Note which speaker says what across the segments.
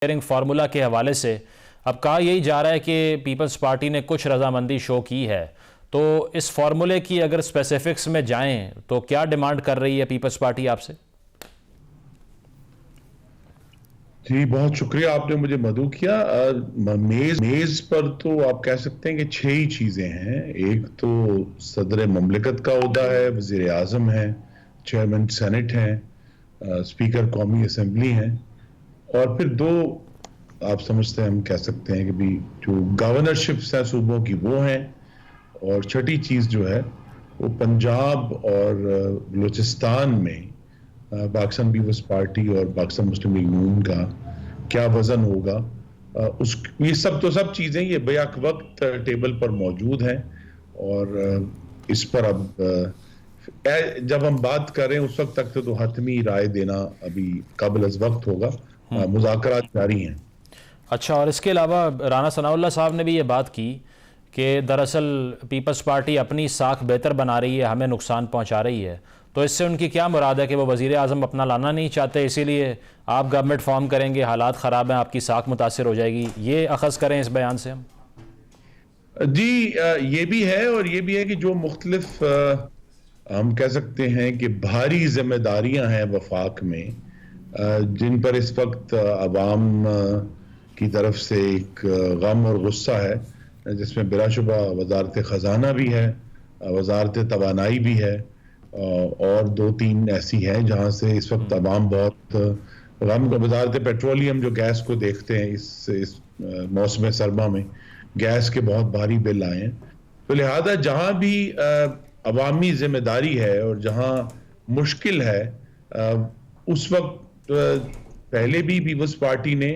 Speaker 1: Sharing formula के हवाले से अब कहा यही जा रहा है कि पीपल्स पार्टी ने कुछ रजामंदी शो की है, तो इस फार्मूले की अगर स्पेसिफिक्स में जाएं तो क्या डिमांड कर रही है पीपल्स पार्टी आपसे?
Speaker 2: जी, बहुत शुक्रिया आपने मुझे मदऊ किया। मेज पर तो आप कह सकते हैं कि 6 ही चीजें हैं। एक तो सदर ममलिकत का ओहदा है, वजीर आजम है, चेयरमैन सेनेट हैं, स्पीकर कौमी असम्बली हैं, और फिर दो आप समझते हैं, हम कह सकते हैं कि भी जो गवर्नरशिप्स हैं सूबों की वो हैं, और छठी चीज जो है वो पंजाब और बलूचिस्तान में पाकिस्तान पीपल्स पार्टी और पाकिस्तान मुस्लिम लीग नून का क्या वजन होगा। उस ये सब चीजें ये बेअक वक्त टेबल पर मौजूद हैं, और इस पर अब जब हम बात करें उस वक्त तक तो हतमी राय देना अभी काबिल अज़ वक्त होगा। मुज़ाकरात जारी हैं।
Speaker 1: अच्छा, और इसके अलावा राना सनाउल्लाह साहब ने भी ये बात की कि दरअसल पीपल्स पार्टी अपनी साख बेहतर बना रही है, हमें नुकसान पहुंचा रही है। तो इससे उनकी क्या मुराद है कि वो वज़ीर आज़म अपना लाना नहीं चाहते, इसीलिए आप गवर्नमेंट फॉर्म करेंगे, हालात ख़राब हैं, आपकी साख मुतासर हो जाएगी, ये अखज़ करें इस बयान से हम?
Speaker 2: जी, ये भी है, और ये भी है कि जो मुख्तलिफ हम कह सकते हैं कि भारी जिम्मेदारियां हैं वफाक में, जिन पर इस वक्त अवाम की तरफ से एक गम और गुस्सा है, जिसमें बिलाशुबा वजारत ख़जाना भी है, वजारत तवानाई भी है, और 2-3 ऐसी हैं जहां से इस वक्त अवाम बहुत गम। वजारत पेट्रोलियम जो गैस को देखते हैं, इस मौसम सरमा में गैस के बहुत भारी बिल आए हैं। तो लिहाजा जहां भी अवामी जिम्मेदारी है और जहां मुश्किल है, उस वक्त पहले भी पीपल्स पार्टी ने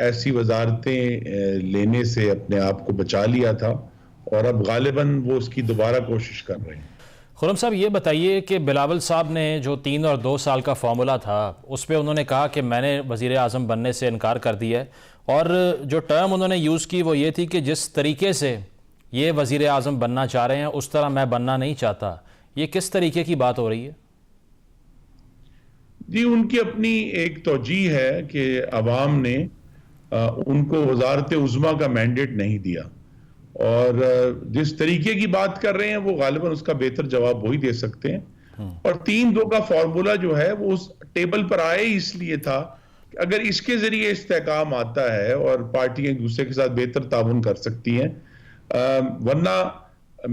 Speaker 2: ऐसी वजारतें लेने से अपने आप को बचा लिया था, और अब गालिबन वो उसकी दोबारा कोशिश कर रहे हैं।
Speaker 1: खुर्रम साहब, ये बताइए कि बिलावल साहब ने जो 3 और 2 साल का फार्मूला था उस पर उन्होंने कहा कि मैंने वज़ीर आज़म बनने से इनकार कर दिया है, और जो टर्म उन्होंने यूज़ की वो ये थी कि जिस तरीके से ये वज़ीर आज़म बनना चाह रहे हैं उस तरह मैं बनना नहीं चाहता। ये किस तरीके की बात हो रही है?
Speaker 2: जी, उनकी अपनी एक तौजीह है कि अवाम ने उनको वजारत उज़्मा का मैंडेट नहीं दिया, और जिस तरीके की बात कर रहे हैं वो गालिबन उसका बेहतर जवाब वही दे सकते हैं। और 3-2 का फॉर्मूला जो है वो उस टेबल पर आए इसलिए था कि अगर इसके जरिए इस्तेहकाम आता है और पार्टियां एक दूसरे के साथ बेहतर ताउन कर सकती हैं, वरना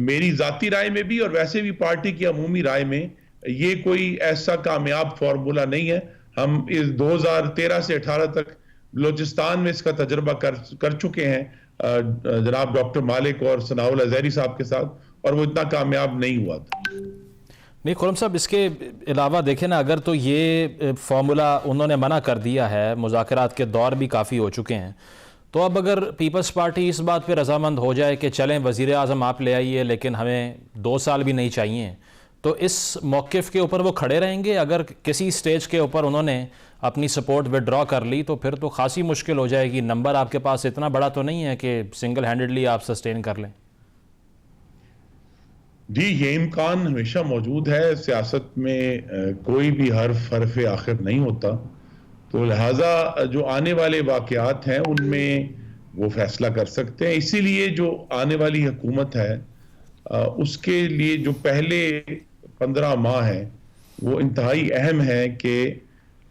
Speaker 2: मेरी जाती राय में भी और वैसे भी पार्टी की अमूमी राय में ये कोई ऐसा कामयाब फॉर्मूला नहीं है। हम इस 2013 से 18 तक बलोचिस्तान में इसका तजर्बा कर चुके हैं जनाब डॉक्टर मालिक और सनाउल अज़हरी साहब के साथ, और वो इतना कामयाब नहीं हुआ था।
Speaker 1: नहीं खुर्रम साहब, इसके अलावा देखें ना, अगर तो ये फार्मूला उन्होंने मना कर दिया है, मुज़ाकरात के दौर भी काफ़ी हो चुके हैं, तो अब अगर पीपल्स पार्टी इस बात पे रजामंद हो जाए कि चलें वज़ीर आज़म आप ले आइए लेकिन हमें 2 साल भी नहीं चाहिए, तो इस मौक़िफ़ के ऊपर वो खड़े रहेंगे? अगर किसी स्टेज के ऊपर उन्होंने अपनी सपोर्ट विड्रॉ कर ली तो फिर तो खासी मुश्किल हो जाएगी। नंबर आपके पास इतना बड़ा तो नहीं है कि सिंगल हैंडेडली आप सस्टेन कर लें।
Speaker 2: जी, ये इम्कान हमेशा मौजूद है। सियासत में कोई भी हर्फ आखिर नहीं होता, तो लिहाजा जो आने वाले वाक़यात हैं उनमें वो फैसला कर सकते हैं। इसीलिए जो आने वाली हुकूमत है उसके लिए जो पहले 15 माह हैं वो इंतहाई अहम है कि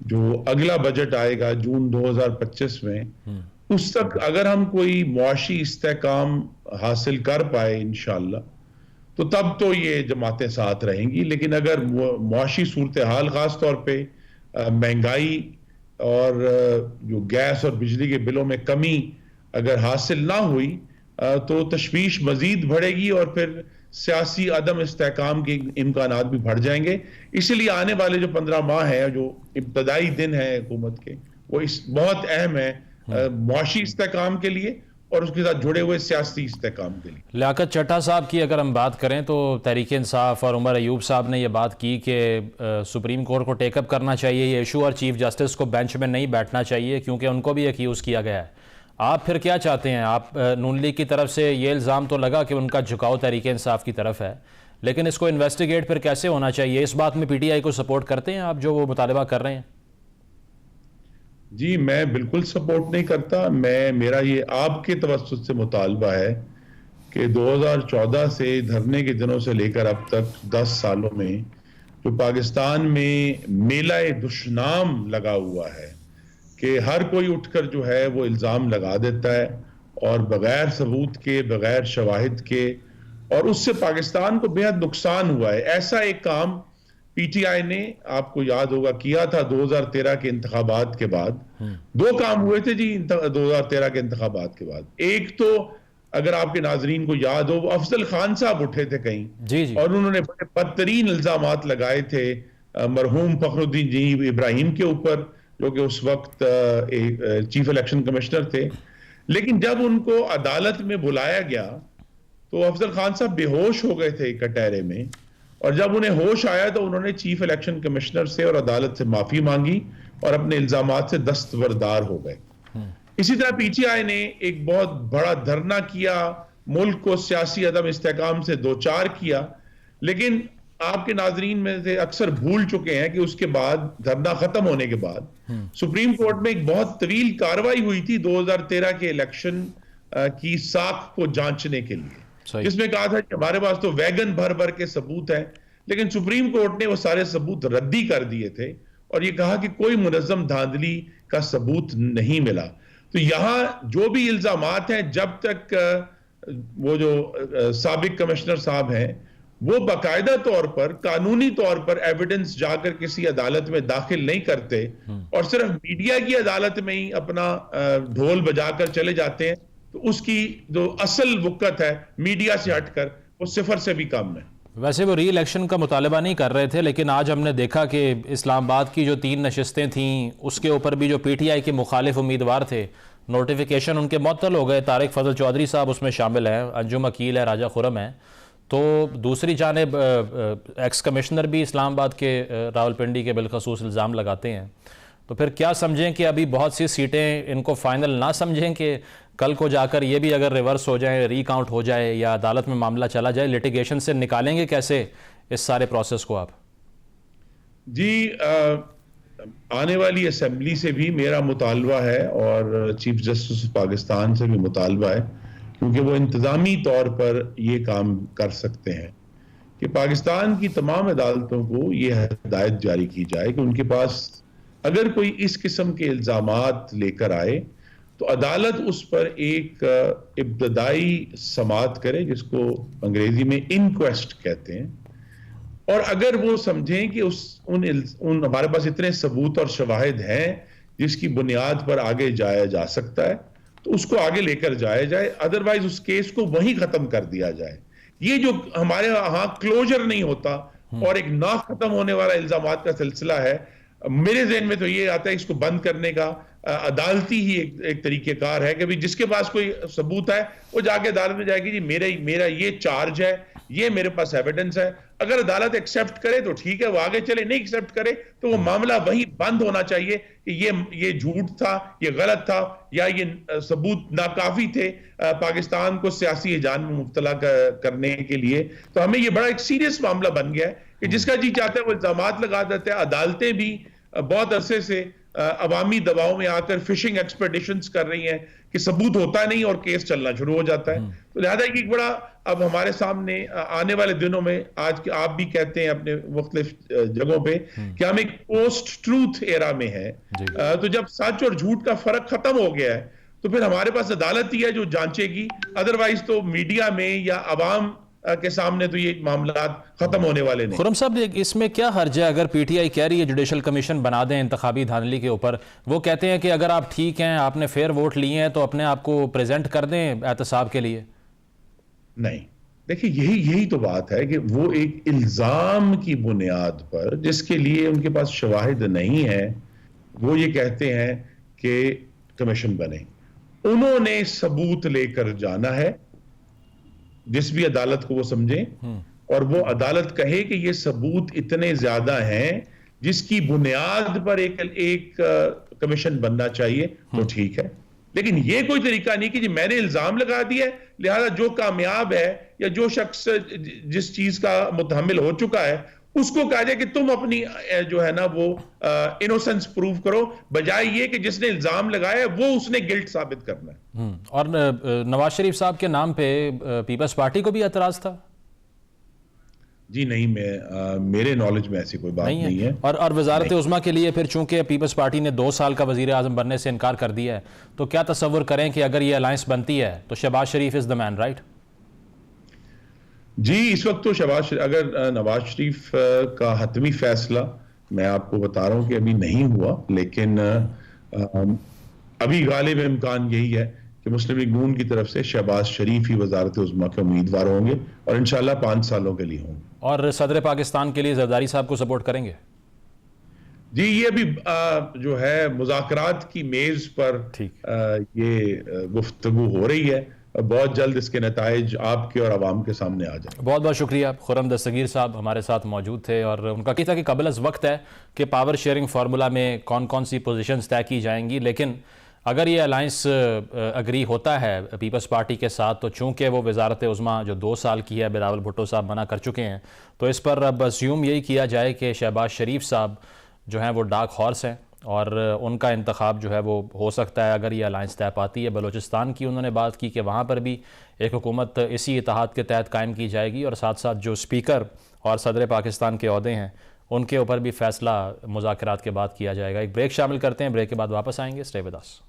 Speaker 2: जो अगला बजट आएगा जून 2025 में, उस तक अगर हम कोई मुआशी इस्तेहकाम हासिल कर पाए इंशाअल्लाह, तो तब तो ये जमातें साथ रहेंगी। लेकिन अगर मुआशी सूरत हाल खास तौर पे महंगाई और जो गैस और बिजली के बिलों में कमी अगर हासिल ना हुई, तो तशवीश मजीद बढ़ेगी और फिर सियासी अदम इस्तेहकाम के इम्कानात भी बढ़ जाएंगे। इसलिए आने वाले जो 15 माह हैं, जो इब्तदाई दिन है हुकूमत के, वो बहुत अहम है मुआशी इस्तेहकाम के लिए और उसके साथ जुड़े हुए सियासी इस्तेहकाम के लिए।
Speaker 1: लियाकत चड्ढा साहब की अगर हम बात करें तो तहरीक इंसाफ और उमर अयूब साहब ने यह बात की कि सुप्रीम कोर्ट को टेकअप करना चाहिए ये इशू, और चीफ जस्टिस को बेंच में नहीं बैठना चाहिए क्योंकि उनको भी एक्यूज़ किया गया है। आप फिर क्या चाहते हैं? आप नून लीग की तरफ से ये इल्ज़ाम तो लगा कि उनका झुकाव तहरीक इंसाफ की तरफ है, लेकिन इसको इन्वेस्टिगेट फिर कैसे होना चाहिए? इस बात में PTI को सपोर्ट करते हैं आप, जो वो मुतालबा कर रहे हैं?
Speaker 2: जी मैं बिल्कुल सपोर्ट नहीं करता। मेरा ये आपके तवज्जुह से मुतालबा है कि 2014 से धरने के दिनों से लेकर अब तक 10 सालों में जो पाकिस्तान में मेला दुश्नाम लगा हुआ है कि हर कोई उठकर जो है वो इल्ज़ाम लगा देता है और बगैर सबूत के, बगैर शवाहिद के, और उससे पाकिस्तान को बेहद नुकसान हुआ है। ऐसा एक काम पीटीआई ने, आपको याद होगा, किया था 2013 के इंतखाबात के बाद। दो काम हुए थे जी 2013 के इंतखाबात के बाद। एक तो अगर आपके नाजरीन को याद हो, वो अफजल खान साहब उठे थे कहीं
Speaker 1: जी जी।
Speaker 2: और उन्होंने बड़े बदतरीन इल्जामात लगाए थे मरहूम फखरुद्दीन जी इब्राहिम के ऊपर, जो कि उस वक्त एक चीफ इलेक्शन कमिश्नर थे। लेकिन जब उनको अदालत में बुलाया गया तो अफजल खान साहब बेहोश हो गए थे कटहरे में, और जब उन्हें होश आया तो उन्होंने चीफ इलेक्शन कमिश्नर से और अदालत से माफी मांगी और अपने इल्जामात से दस्तबरदार हो गए। इसी तरह पीटीआई ने एक बहुत बड़ा धरना किया, मुल्क को सियासी अदम इस्तेकाम से दो चार किया, लेकिन आपके नाजरीन में से अक्सर भूल चुके हैं कि उसके बाद, धरना खत्म होने के बाद, सुप्रीम कोर्ट में एक बहुत तवील कार्रवाई हुई थी 2013 के इलेक्शन की साख को जांचने के लिए, जिसमें कहा था कि हमारे पास तो वैगन भर भर के सबूत है, लेकिन सुप्रीम कोर्ट ने वो सारे सबूत रद्दी कर दिए थे और ये कहा कि कोई मुनज़्ज़म धांधली का सबूत नहीं मिला। तो यहां जो भी इल्जामात हैं, जब तक वो जो साबिक कमिश्नर साहब हैं वो बाकायदा तौर पर, कानूनी तौर पर एविडेंस जाकर किसी अदालत में दाखिल नहीं करते और सिर्फ मीडिया की अदालत में ही अपना ढोल बजाकर चले जाते हैं, तो उसकी जो असल वुक़्त है मीडिया से हटकर, वो सिफर से भी कम है।
Speaker 1: वैसे वो री इलेक्शन का मुतालबा नहीं कर रहे थे, लेकिन आज हमने देखा कि इस्लामाबाद की जो 3 नशिस्तें थीं उसके ऊपर भी जो पीटीआई के मुखालिफ उम्मीदवार थे, नोटिफिकेशन उनके मुअत्तल हो गए। तारिक फजल चौधरी साहब उसमें शामिल हैं, अंजुम अकील है, राजा खुरम है। तो दूसरी जानिब एक्स कमिश्नर भी इस्लामाबाद के रावलपिंडी के बिलखसूस इल्ज़ाम लगाते हैं। तो फिर क्या समझें कि अभी बहुत सी सीटें इनको फाइनल ना समझें कि कल को जाकर ये भी अगर रिवर्स हो जाए, रीकाउंट हो जाए या अदालत में मामला चला जाए, लिटिगेशन से निकालेंगे कैसे इस सारे प्रोसेस को आप?
Speaker 2: जी आने वाली असेंबली से भी मेरा मुतालबा है और चीफ जस्टिस पाकिस्तान से भी मुतालबा है, क्योंकि वो इंतजामी तौर पर ये काम कर सकते हैं कि पाकिस्तान की तमाम अदालतों को ये हिदायत जारी की जाए कि उनके पास अगर कोई इस किस्म के इल्जामात लेकर आए तो अदालत उस पर एक इब्तदाई समाअत करे, जिसको अंग्रेजी में इनक्वेस्ट कहते हैं, और अगर वो समझें कि उन हमारे पास इतने सबूत और शवाहिद हैं जिसकी बुनियाद पर आगे जाया जा सकता है, तो उसको आगे लेकर जाया जाए, अदरवाइज उस केस को वहीं खत्म कर दिया जाए। ये जो हमारे यहाँ क्लोजर नहीं होता और एक ना खत्म होने वाला इल्जामात का सिलसिला है, मेरे ज़हन में तो ये आता है इसको बंद करने का अदालती ही एक तरीकेकार है कि भाई जिसके पास कोई सबूत है वो जाके अदालत में जाएगी, जी मेरा ये चार्ज है, ये मेरे पास एविडेंस है। अगर अदालत एक्सेप्ट करे तो ठीक है, वो आगे चले, नहीं एक्सेप्ट करे तो वो मामला वही बंद होना चाहिए कि ये झूठ था, ये गलत था, या ये सबूत नाकाफी थे पाकिस्तान को सियासी हिजान में मुब्तला करने के लिए। तो हमें ये बड़ा एक सीरियस मामला बन गया है कि जिसका जी चाहता है वो इल्जामात लगा देते हैं। अदालतें भी बहुत अरसे से अवामी दबाव में आकर फिशिंग एक्सपेडिशंस कर रही हैं कि सबूत होता नहीं और केस चलना शुरू हो जाता है। तो लिहाजा एक बड़ा अब हमारे सामने आने वाले दिनों में, आज आप भी कहते हैं अपने मुख्तलिफ जगहों पे कि हम एक पोस्ट ट्रूथ एरा में है, तो जब सच और झूठ का फर्क खत्म हो गया है तो फिर हमारे पास अदालत ही है जो जांचेगी, अदरवाइज तो मीडिया में या अवाम के सामने तो ये मामला खत्म होने वाले नहीं।
Speaker 1: खुरम साहब, इसमें क्या हर्ज है अगर पीटीआई कह रही है जुडिशल कमीशन बना दें इंतखाबी धांधली के ऊपर? वो कहते हैं कि अगर आप ठीक हैं, आपने फेयर वोट लिए हैं, तो अपने आप को प्रेजेंट कर दें एहतसाब के लिए।
Speaker 2: नहीं, देखिए यही तो बात है कि वो एक इल्जाम की बुनियाद पर, जिसके लिए उनके पास शवाहिद नहीं है, वो ये कहते हैं कि कमीशन बने। उन्होंने सबूत लेकर जाना है जिस भी अदालत को वो समझें, और वो अदालत कहे कि ये सबूत इतने ज्यादा हैं जिसकी बुनियाद पर एक कमीशन बनना चाहिए, तो ठीक है। लेकिन ये कोई तरीका नहीं कि जी मैंने इल्जाम लगा दिया है, लिहाजा जो कामयाब है या जो शख्स जिस चीज का मुतहम्मिल हो चुका है उसको कहा जाए कि तुम अपनी जो है ना वो इनोसेंस प्रूव करो, बजाय ये कि जिसने इल्जाम लगाया है वो उसने गिल्ट साबित करना है।
Speaker 1: और नवाज शरीफ साहब के नाम पे पीपल्स पार्टी को भी एतराज था?
Speaker 2: जी नहीं, मेरे नॉलेज में ऐसी कोई बात नहीं है।
Speaker 1: और वजारत उज़्मा के लिए फिर चूंकि पीपल्स पार्टी ने 2 साल का वजीर आजम बनने से इनकार कर दिया है, तो क्या तसव्वुर करें कि अगर ये अलायंस बनती है तो शहबाज शरीफ इज द मैन, राइट?
Speaker 2: जी, इस वक्त तो अगर नवाज शरीफ का हतमी फैसला, मैं आपको बता रहा हूं कि अभी नहीं हुआ, लेकिन अभी गालिब इम्कान यही है कि मुस्लिम लीग नून की तरफ से शहबाज शरीफ ही वजारत उज़्मा के उम्मीदवार होंगे और इंशाल्लाह 5 सालों के लिए होंगे।
Speaker 1: और सदर पाकिस्तान के लिए जरदारी साहब को सपोर्ट करेंगे?
Speaker 2: जी, ये अभी जो है मुज़ाकरात की मेज पर ये गुफ्तगू हो रही है। बहुत जल्द इसके नताइज आपके और आवाम के सामने आ जाए।
Speaker 1: बहुत बहुत शुक्रिया। खुर्रम दस्तगीर साहब हमारे साथ मौजूद थे और उनका कहना था कि कबल अज़ वक्त है कि पावर शेयरिंग फार्मूला में कौन कौन सी पोजीशंस तय की जाएंगी, लेकिन अगर ये अलायंस अग्री होता है पीपल्स पार्टी के साथ, तो चूंकि वो वजारत उज़्मा जो 2 साल की है बिलावल भुट्टो साहब मना कर चुके हैं, तो इस पर अब अस्यूम यही किया जाए कि शहबाज शरीफ साहब जो हैं वो डार्क हॉर्स हैं और उनका इंतखाब जो है वो हो सकता है अगर ये अलायंस तय पाती है। बलूचिस्तान की उन्होंने बात की कि वहाँ पर भी एक हुकूमत इसी इत्तेहाद के तहत कायम की जाएगी और साथ साथ जो स्पीकर और सदर पाकिस्तान के ओहदे हैं उनके ऊपर भी फैसला मुज़ाकरात के बाद किया जाएगा। एक ब्रेक शामिल करते हैं, ब्रेक के बाद वापस आएंगे। Stay with us.